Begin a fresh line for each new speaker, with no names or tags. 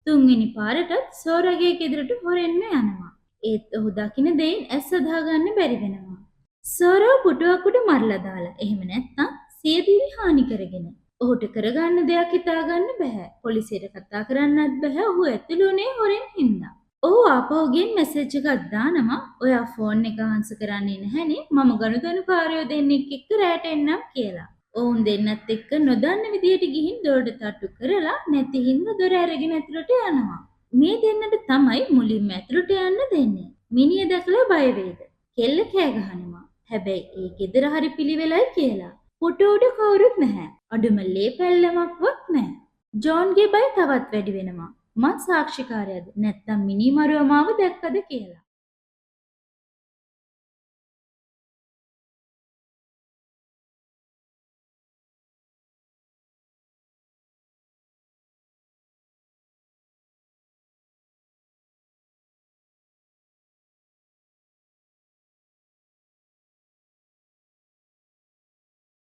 තුන්වෙනි පාරටත් සෝරගේ ගෙදරට හොරෙන්ම යනවා. ඒත් ඔහු දකින දෙයින් ඇස් අදාගන්න බැරි වෙනවා. සෝරව පුටුවක් උඩ මරලා දාලා. එහෙම නැත්නම් සියදිවි හානි කරගෙන. ඔහුට කරගන්න දෙයක් හිතාගන්න බෑ. පොලිසියට කතා කරන්නත් බෑ. ඔහු ඇතුළු වුණේ හොරෙන් හින්දා. ඔහු ආපහු ගිහින් මැසේජ් එකක් දානවා. ඔයා ෆෝන් එක ආන්සර් කරන්නේ නැහනේ. මම ගනුදෙනුකාරයෝ දෙන්නෙක් එක්ක රැට එන්නම් කියලා. ඔවුන් දෙන්නත් එක්ක නොදන්න විදියට ගිහින් දොරට තට්ටු කරලා නැති හින්දා දොර අරගෙන ඇතුළට යනවා. මේ දෙන්නට තමයි මුලින්ම ඇතුළට යන්න දෙන්නේ. මිනිහ දැකලා බය වේද. කෙල්ල කෑ ගහනවා. හැබැයි ඒ ගෙදර හරි පිළිවෙලයි කියලා. පුටු උඩ කවුරුත් නැහැ. අඩුම ලේ පැල්ලමක්වත් නැහැ. ජෝන්ගේ බය තවත් වැඩි වෙනවා. මං සාක්ෂිකාරයද නැත්නම් මිනි මරුව මාව දැක්කද කියලා.